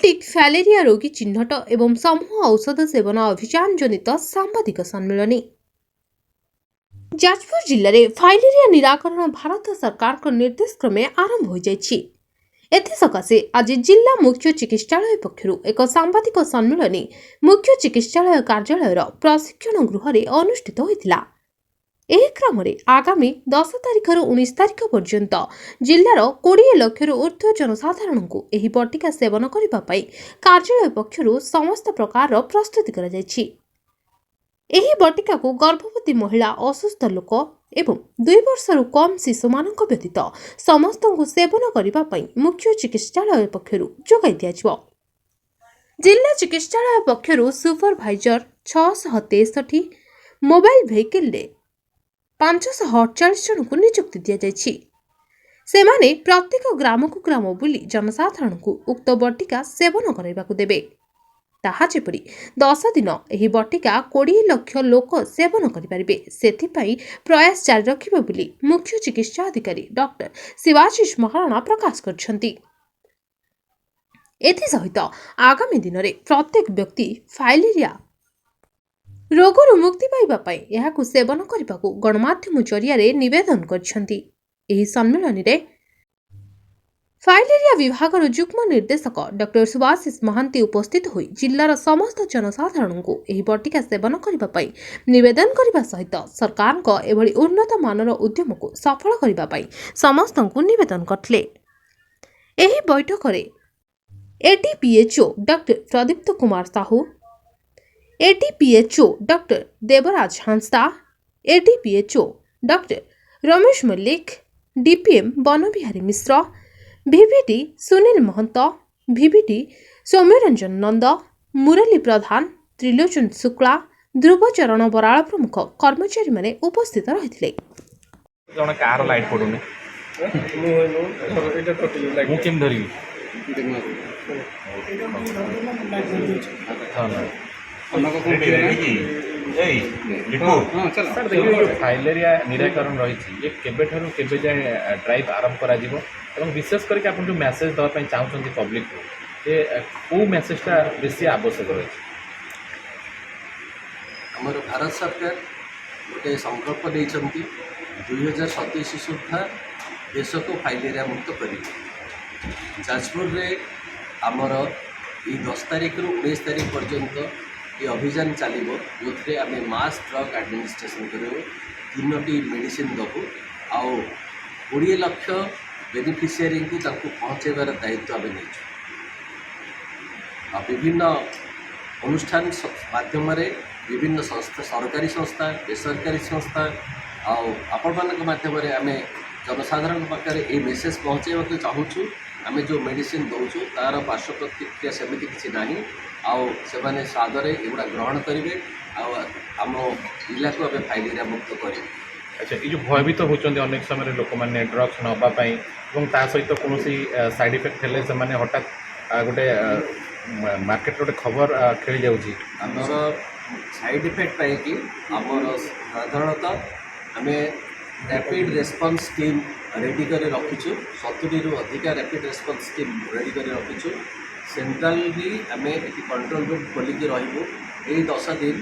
District filaria रोगी चिन्हट एवं समूह औषध सेवन अभियान जनित सांबादिक सम्मेलन जाजपुर जिले में फाइलेरिया निराकरण भारत सरकार निर्देश क्रमे आरंभ हो जाइछि। एसकाशे आज जिला मुख्य चिकित्सालय पक्षर एक सांबादिक सम्मेलन मुख्य चिकित्सालय कार्यालय प्रशिक्षण गृह में अनुष्ठित होता। ଏହି କ୍ରମରେ ଆଗାମୀ 10 ତାରିଖରୁ 19 ତାରିଖ ପର୍ଯ୍ୟନ୍ତ ଜିଲ୍ଲାର 20 ଲକ୍ଷରୁ ଊର୍ଦ୍ଧ୍ୱ ଜନସାଧାରଣଙ୍କୁ ଏହି ବଟିକା ସେବନ କରିବା ପାଇଁ କାର୍ଯ୍ୟାଳୟ ପକ୍ଷରୁ ସମସ୍ତ ପ୍ରକାରର ପ୍ରସ୍ତୁତି କରାଯାଇଛି। ଏହି ବଟିକାକୁ ଗର୍ଭବତୀ ମହିଳା, ଅସୁସ୍ଥ ଲୋକ ଏବଂ 2 ବର୍ଷରୁ କମ୍ ଶିଶୁମାନଙ୍କ ବ୍ୟତୀତ ସମସ୍ତଙ୍କୁ ସେବନ କରିବା ପାଇଁ ମୁଖ୍ୟ ଚିକିତ୍ସାଳୟ ପକ୍ଷରୁ ଯୋଗାଇ ଦିଆଯିବ। ଜିଲ୍ଲା ଚିକିତ୍ସାଳୟ ପକ୍ଷରୁ ସୁପରଭାଇଜର 663 ମୋବାଇଲ ଭେହିକିଲରେ 548 जनक नियुक्ति दि जाइछि। सेमाने प्रत्येक ग्राम को ग्राम बुली जनसाधारण को उक्त बटिका सेवन कराइबाकु देबे। ताहा जेपरि 10 दिन एही बटिका 20 लाख लोक सेवन करिपारिबे सेथिपाई प्रयास जारी रखिबे बुली मुख्य चिकित्सा अधिकारी डॉक्टर शिवाशीष महाराणा प्रकाश करछन्ति। एथि सहित आगामी दिन में प्रत्येक व्यक्ति फाइलेरिया रोगर मुक्ति पाइबापी यहाकु सेवन करने गणमाध्यम जरिया निवेदन करछन्ति। एही सम्मेलन में फाइलेरिया विभाग युग्म निर्देशक डॉक्टर सुभाषिष महांती उपस्थित होई जिल्लार समस्त जनसाधारण को एही बटिका सेवन करने निवेदन करने सहित सरकार को एभली उन्नत मानर उद्यम को सफल करने समस्त निवेदन करथिले। एही बैठक में ADPHO doctor Pradipta Kumar Sahu, ADPHO doctor Debaraj Hansda, ADPHO doctor Ramesh Mallik, DPM Banabihari Mishra, भिभिडी सुनील महंत, भिभिडी सौम्यरंजन नंद, मुरली प्रधान, त्रिलोचन शुक्ला, ध्रुवचरण बराल प्रमुख कर्मचारी माने उपस्थित रहिथिले। जण कार लाइट पडुने मु केम धरि फाइलेरिया निराकरण रही केबेठारु केबे जाए ड्राइव आरंभ करा जिवो एवं विशेष करके आपण जो मेसेज दवा पई चाहउछन्ती पब्लिक को जे को मेसेजटा बेसी आवश्यक रही। हमर भारत सरकार गोटे संकल्प देइछन्ती 2027 सुद्धा देश को फाइलेरिया मुक्त करिवे। जाजपुर रे हमर 10 तारिख रु 19 तारिख पर्यंत ये अभियान चलो जो आम मास ड्रग एडमिनिस्ट्रेशन करूँ 3टी मेडिसिन दबू आउ 20 लाख बेनिफिशियरी को पहुँचेबार दायित्व आम नहीं। विभिन्न अनुष्ठान माध्यम विभिन्न संस्था सरकारी संस्था बेसरकारी संस्था आपण माध्यम आम जनसाधारण पाखे ये मेसेज पहुँचे चाहूँ आम जो मेडिसिन दौचु तार पार्श्व प्रतिक्रिया सेमती किसी ना से सादरे एगुड़ा ग्रहण करेंगे आम जिला को आम फाइलेरिया मुक्त करें। अच्छा ये जो भयभीत होती अनेक समय लोक मैंने ड्रग्स नापी सहित कौन साइड इफेक्ट हेल्ले से हठात गोटे मार्केट गोटे खबर खेली जाऊँगी आमर साइड इफेक्ट पाई आमर साधारणतः आम रैपिड रेस्पॉन्स टीम रेडी कर रखीचु 70 रु अधिका रैपिड रेस्पॉन्स टीम रेडी कर रखीचु। सेंट्रली आम ये कंट्रोल रूम खोलिक रही 10 दिन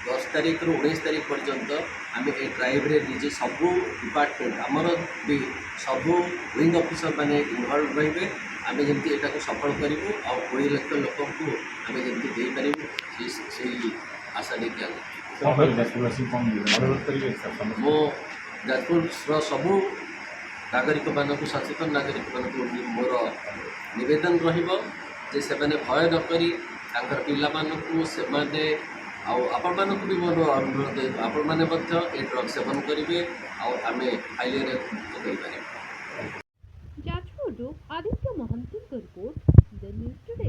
10 तारिख रु 19 तारिख पर्यंत आम ये ड्राइव रे निजे सबू डिपार्टमेंट आमर भी सबू विंग ऑफिसर माने इनवॉल्व रहिबे आम जमी यहाँ को सफल करूँ आ 20 लाख लोक आम जमी दे पारू से आशा लेके मो जाजपुर सबू नागरिक मानक सचेतन नागरिक मानक मोर निवेदन रही से भय न करी पिला आपण मानक भी मोर अनुरोध आपण मैंने ड्रग सेवन करेंगे आम फाइलेरिया मुक्त कर। Jajpur Aditya Mohanty report the news today.